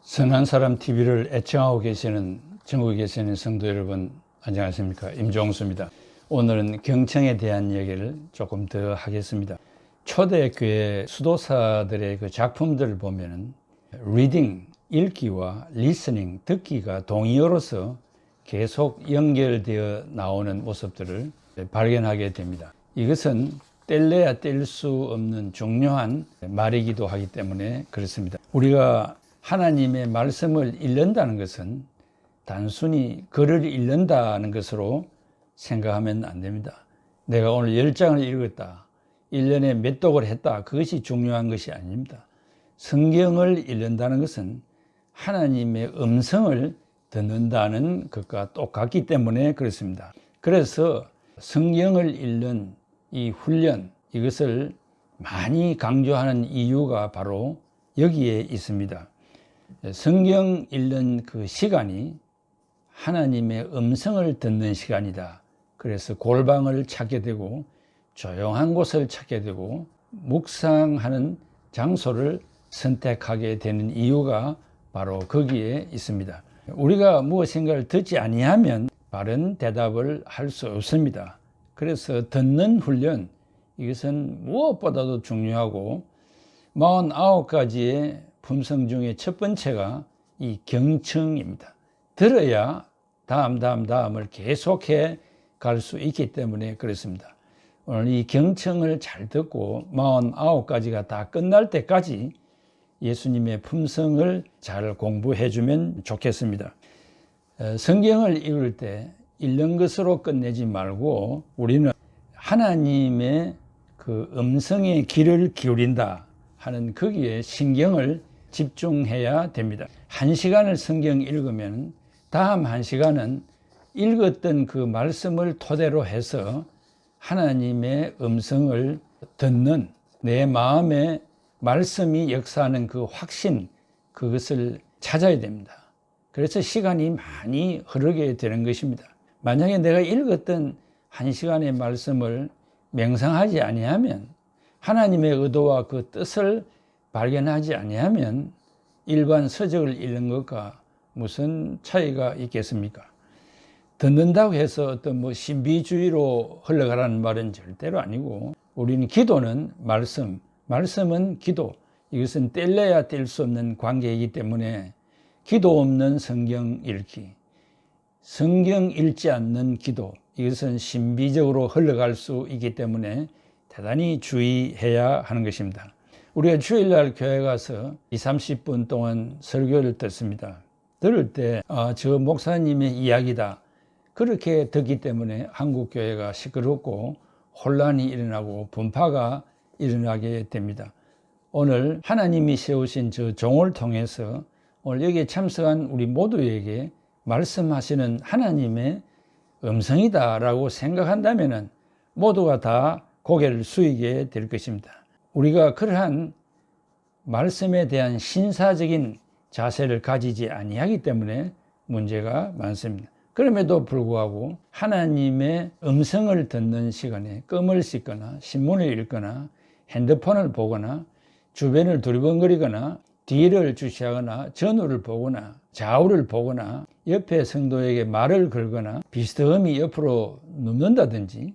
선한 사람 TV를 애청하고 계시는 전국에 계시는 성도 여러분, 안녕하십니까? 임종수입니다. 오늘은 경청에 대한 얘기를 조금 더 하겠습니다. 초대교회 수도사들의 그 작품들을 보면은 리딩, 읽기와 리스닝, 듣기가 동의어로서 계속 연결되어 나오는 모습들을 발견하게 됩니다. 이것은 뗄래야 뗄 수 없는 중요한 말이기도 하기 때문에 그렇습니다. 우리가 하나님의 말씀을 읽는다는 것은 단순히 글을 읽는다는 것으로 생각하면 안 됩니다. 내가 오늘 10장을 읽었다, 1년에 몇 독을 했다, 그것이 중요한 것이 아닙니다. 성경을 읽는다는 것은 하나님의 음성을 듣는다는 것과 똑같기 때문에 그렇습니다. 그래서 성경을 읽는 이 훈련, 이것을 많이 강조하는 이유가 바로 여기에 있습니다. 성경 읽는 그 시간이 하나님의 음성을 듣는 시간이다. 그래서 골방을 찾게 되고 조용한 곳을 찾게 되고 묵상하는 장소를 선택하게 되는 이유가 바로 거기에 있습니다. 우리가 무엇인가를 듣지 아니하면 바른 대답을 할 수 없습니다. 그래서 듣는 훈련, 이것은 무엇보다도 중요하고 49가지의 품성 중에 첫 번째가 이 경청입니다. 들어야 다음을 계속해 갈 수 있기 때문에 그렇습니다. 오늘 이 경청을 잘 듣고 49가지가 다 끝날 때까지 예수님의 품성을 잘 공부해 주면 좋겠습니다. 성경을 읽을 때 읽는 것으로 끝내지 말고 우리는 하나님의 그 음성의 귀를 기울인다 하는 거기에 신경을 집중해야 됩니다. 1시간을 성경 읽으면 다음 1시간은 읽었던 그 말씀을 토대로 해서 하나님의 음성을 듣는 내 마음에 말씀이 역사하는 그 확신, 그것을 찾아야 됩니다. 그래서 시간이 많이 흐르게 되는 것입니다. 만약에 내가 읽었던 1시간의 말씀을 맹상하지 아니하면, 하나님의 의도와 그 뜻을 발견하지 아니하면 일반 서적을 읽는 것과 무슨 차이가 있겠습니까? 듣는다고 해서 어떤 신비주의로 흘러가라는 말은 절대로 아니고, 우리는 기도는 말씀은 기도, 이것은 뗄래야 뗄 수 없는 관계이기 때문에 기도 없는 성경 읽기, 성경 읽지 않는 기도, 이것은 신비적으로 흘러갈 수 있기 때문에 대단히 주의해야 하는 것입니다. 우리가 주일날 교회 가서 20-30분 동안 설교를 듣습니다. 들을 때 저 목사님의 이야기다, 그렇게 듣기 때문에 한국 교회가 시끄럽고 혼란이 일어나고 분파가 일어나게 됩니다. 오늘 하나님이 세우신 저 종을 통해서 오늘 여기에 참석한 우리 모두에게 말씀하시는 하나님의 음성이다라고 생각한다면 모두가 다 고개를 숙이게 될 것입니다. 우리가 그러한 말씀에 대한 신사적인 자세를 가지지 아니하기 때문에 문제가 많습니다. 그럼에도 불구하고 하나님의 음성을 듣는 시간에 껌을 씹거나 신문을 읽거나 핸드폰을 보거나 주변을 두리번거리거나 뒤를 주시하거나 전후를 보거나 좌우를 보거나 옆에 성도에게 말을 걸거나 비스듬히 옆으로 눕는다든지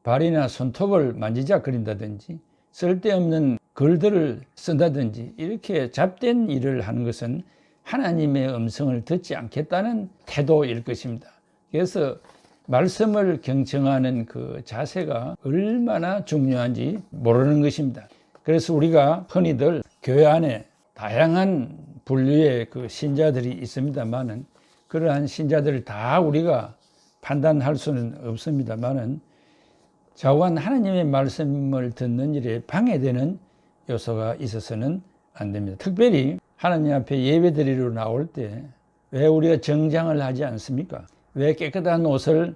발이나 손톱을 만지작거린다든지 쓸데없는 글들을 쓴다든지 이렇게 잡된 일을 하는 것은 하나님의 음성을 듣지 않겠다는 태도일 것입니다. 그래서 말씀을 경청하는 그 자세가 얼마나 중요한지 모르는 것입니다. 그래서 우리가 흔히들 교회 안에 다양한 분류의 그 신자들이 있습니다만은, 그러한 신자들을 다 우리가 판단할 수는 없습니다만은, 자관 하나님의 말씀을 듣는 일에 방해되는 요소가 있어서는 안 됩니다. 특별히 하나님 앞에 예배드리러 나올 때 왜 우리가 정장을 하지 않습니까? 왜 깨끗한 옷을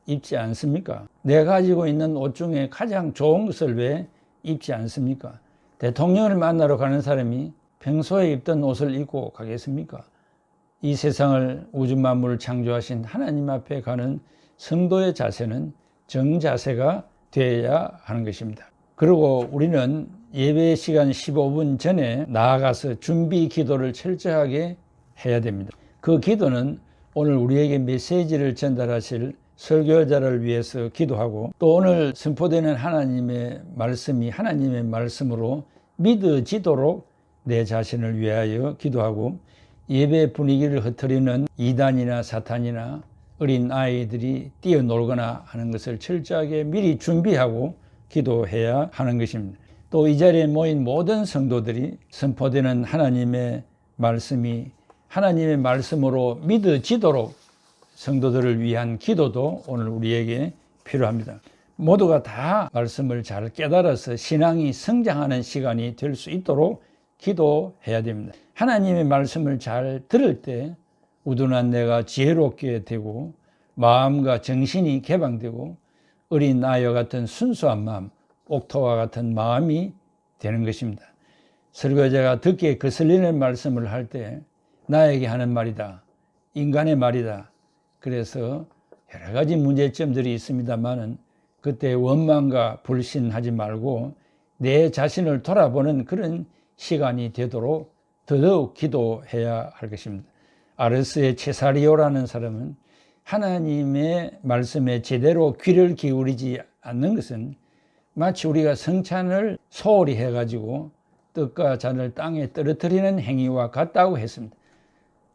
입지 않습니까? 내가 가지고 있는 옷 중에 가장 좋은 것을 왜 입지 않습니까? 대통령을 만나러 가는 사람이 평소에 입던 옷을 입고 가겠습니까? 이 세상을 우주 만물을 창조하신 하나님 앞에 가는 성도의 자세는 정자세가 되어야 하는 것입니다. 그리고 우리는 예배 시간 15분 전에 나아가서 준비 기도를 철저하게 해야 됩니다. 그 기도는 오늘 우리에게 메시지를 전달하실 설교자를 위해서 기도하고, 또 오늘 선포되는 하나님의 말씀이 하나님의 말씀으로 믿어지도록 내 자신을 위하여 기도하고, 예배 분위기를 흩트리는 이단이나 사탄이나 어린 아이들이 뛰어놀거나 하는 것을 철저하게 미리 준비하고 기도해야 하는 것입니다. 또 이 자리에 모인 모든 성도들이 선포되는 하나님의 말씀이 하나님의 말씀으로 믿어지도록 성도들을 위한 기도도 오늘 우리에게 필요합니다. 모두가 다 말씀을 잘 깨달아서 신앙이 성장하는 시간이 될 수 있도록 기도해야 됩니다. 하나님의 말씀을 잘 들을 때 우둔한 내가 지혜롭게 되고, 마음과 정신이 개방되고, 어린 아이와 같은 순수한 마음, 옥토와 같은 마음이 되는 것입니다. 설교자가 듣기에 거슬리는 말씀을 할 때 나에게 하는 말이다, 인간의 말이다, 그래서 여러 가지 문제점들이 있습니다만은 그때 원망과 불신하지 말고 내 자신을 돌아보는 그런 시간이 되도록 더더욱 기도해야 할 것입니다. 아르스의 체사리오라는 사람은 하나님의 말씀에 제대로 귀를 기울이지 않는 것은 마치 우리가 성찬을 소홀히 해가지고 떡과 잔을 땅에 떨어뜨리는 행위와 같다고 했습니다.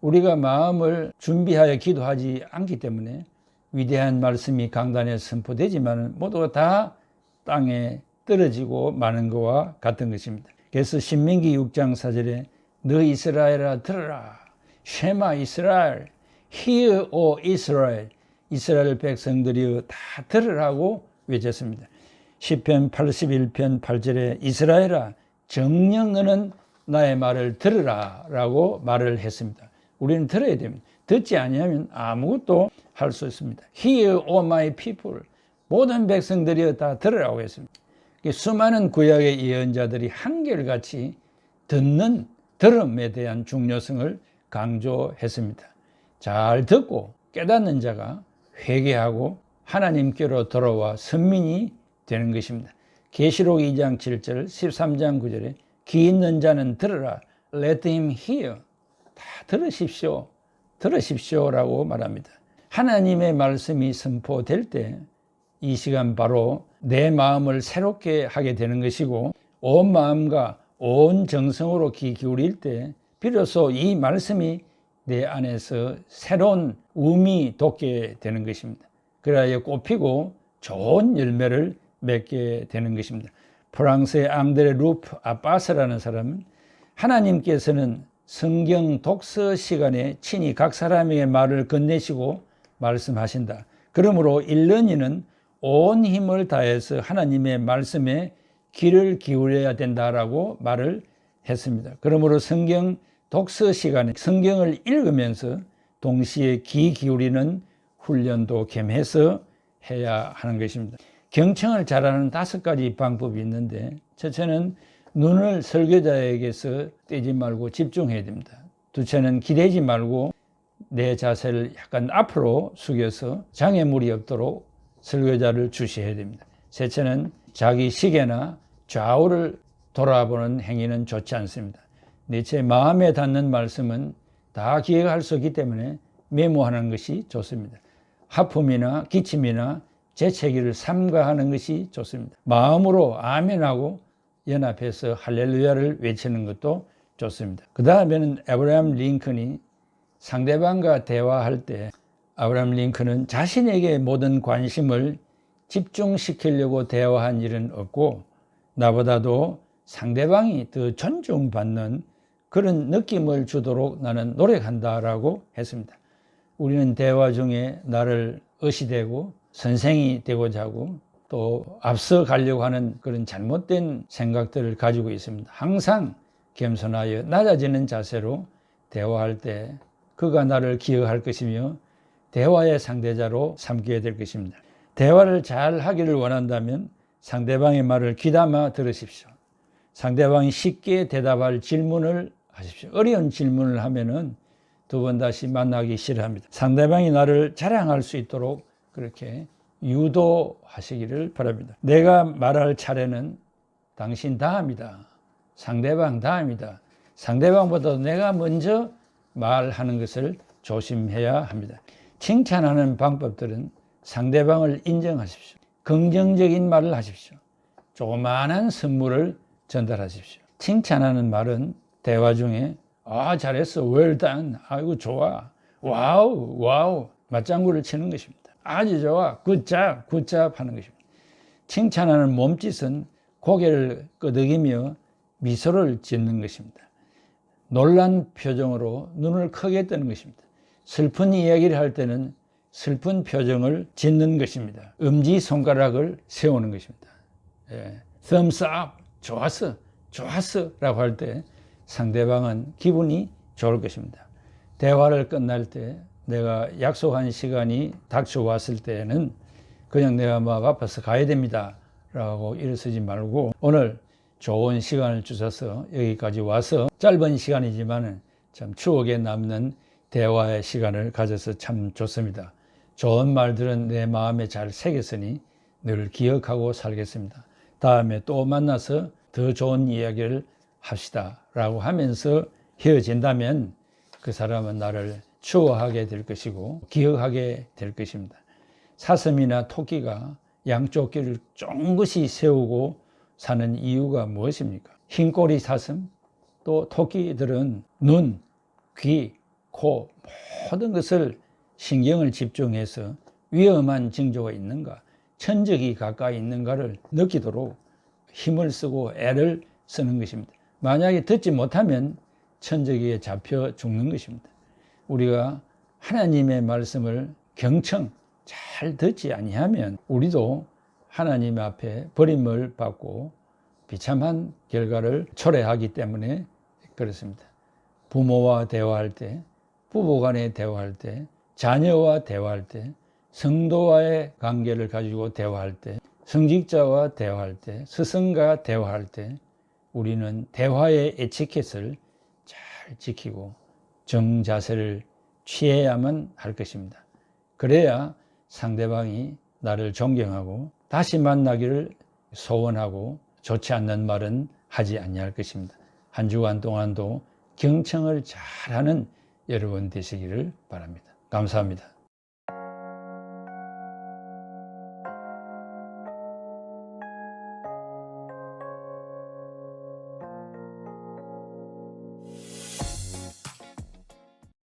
우리가 마음을 준비하여 기도하지 않기 때문에 위대한 말씀이 강단에 선포되지만 모두가 다 땅에 떨어지고 마는 것과 같은 것입니다. 그래서 신명기 6장 4절에 너 이스라엘아 들으라, 쉐마 이스라엘, Hear O Israel, 이스라엘 백성들이여 다 들으라고 외쳤습니다. 시편 81편 8절에 이스라엘아 정녕 너는 나의 말을 들으라 라고 말을 했습니다. 우리는 들어야 됩니다. 듣지 아니하면 아무것도 할 수 없습니다. Hear O my people, 모든 백성들이여 다 들으라고 했습니다. 수많은 구약의 예언자들이 한결같이 듣는 들음에 대한 중요성을 강조했습니다. 잘 듣고 깨닫는 자가 회개하고 하나님께로 돌아와 선민이 되는 것입니다. 계시록 2장 7절, 13장 9절에 귀 있는 자는 들으라, let him hear, 다 들으십시오, 들으십시오라고 말합니다. 하나님의 말씀이 선포될 때 이 시간 바로 내 마음을 새롭게 하게 되는 것이고, 온 마음과 온 정성으로 귀 기울일 때 비로소 이 말씀이 내 안에서 새로운 의미 돋게 되는 것입니다. 그래야 꽃피고 좋은 열매를 맺게 되는 것입니다. 프랑스의 앙드레 루프 아빠스라는 사람은 하나님께서는 성경 독서 시간에 친히 각 사람에게 말을 건네시고 말씀하신다. 그러므로 읽는 온 힘을 다해서 하나님의 말씀에 귀를 기울여야 된다라고 말을 했습니다. 그러므로 성경 독서 시간에 성경을 읽으면서 동시에 귀 기울이는 훈련도 겸해서 해야 하는 것입니다. 경청을 잘하는 5가지 방법이 있는데, 첫째는 눈을 설교자에게서 떼지 말고 집중해야 됩니다. 둘째는 기대지 말고 내 자세를 약간 앞으로 숙여서 장애물이 없도록 설교자를 주시해야 됩니다. 셋째는 자기 시계나 좌우를 돌아보는 행위는 좋지 않습니다. 넷째, 마음에 닿는 말씀은 다 기억할 수 없기 때문에 메모하는 것이 좋습니다. 하품이나 기침이나 재채기를 삼가하는 것이 좋습니다. 마음으로 아멘하고 연합해서 할렐루야를 외치는 것도 좋습니다. 그 다음에는 아브라함 링컨이 상대방과 대화할 때 아브라함 링컨은 자신에게 모든 관심을 집중시키려고 대화한 일은 없고, 나보다도 상대방이 더 존중받는 그런 느낌을 주도록 나는 노력한다라고 했습니다. 우리는 대화 중에 나를 의시되고 선생이 되고자 하고 또 앞서 가려고 하는 그런 잘못된 생각들을 가지고 있습니다. 항상 겸손하여 낮아지는 자세로 대화할 때 그가 나를 기억할 것이며 대화의 상대자로 삼게 될 것입니다. 대화를 잘 하기를 원한다면 상대방의 말을 귀담아 들으십시오. 상대방이 쉽게 대답할 질문을 하십시오. 어려운 질문을 하면은 2번 다시 만나기 싫어합니다. 상대방이 나를 자랑할 수 있도록 그렇게 유도하시기를 바랍니다. 내가 말할 차례는 당신 다음이다. 상대방 다음이다. 상대방보다 내가 먼저 말하는 것을 조심해야 합니다. 칭찬하는 방법들은 상대방을 인정하십시오. 긍정적인 말을 하십시오. 조그마한 선물을 전달하십시오. 칭찬하는 말은 대화 중에 잘했어, well done, 아이고 좋아, 와우, 와우, 맞장구를 치는 것입니다. 아주 좋아, 굿잡, 굿잡 하는 것입니다. 칭찬하는 몸짓은 고개를 끄덕이며 미소를 짓는 것입니다. 놀란 표정으로 눈을 크게 뜨는 것입니다. 슬픈 이야기를 할 때는 슬픈 표정을 짓는 것입니다. 엄지손가락을 세우는 것입니다. thumbs up, 좋았어, 좋았어 라고 할 때 상대방은 기분이 좋을 것입니다. 대화를 끝날 때 내가 약속한 시간이 닥쳐왔을 때는 그냥 내가 막 아파서 가야 됩니다 라고 일어서지 말고 오늘 좋은 시간을 주셔서 여기까지 와서 짧은 시간이지만 참 추억에 남는 대화의 시간을 가져서 참 좋습니다. 좋은 말들은 내 마음에 잘 새겼으니 늘 기억하고 살겠습니다. 다음에 또 만나서 더 좋은 이야기를 합시다 라고 하면서 헤어진다면 그 사람은 나를 추억하게 될 것이고 기억하게 될 것입니다. 사슴이나 토끼가 양쪽 귀를 쫑긋이 세우고 사는 이유가 무엇입니까? 흰꼬리 사슴, 또 토끼들은 눈, 귀, 코 모든 것을 신경을 집중해서 위험한 징조가 있는가, 천적이 가까이 있는가를 느끼도록 힘을 쓰고 애를 쓰는 것입니다. 만약에 듣지 못하면 천적에 잡혀 죽는 것입니다. 우리가 하나님의 말씀을 경청 잘 듣지 아니하면 우리도 하나님 앞에 버림을 받고 비참한 결과를 초래하기 때문에 그렇습니다. 부모와 대화할 때, 부부간에 대화할 때, 자녀와 대화할 때, 성도와의 관계를 가지고 대화할 때, 성직자와 대화할 때, 스승과 대화할 때 우리는 대화의 에티켓을 잘 지키고 정자세를 취해야만 할 것입니다. 그래야 상대방이 나를 존경하고 다시 만나기를 소원하고 좋지 않는 말은 하지 아니할 것입니다. 한 주간 동안도 경청을 잘하는 여러분 되시기를 바랍니다. 감사합니다.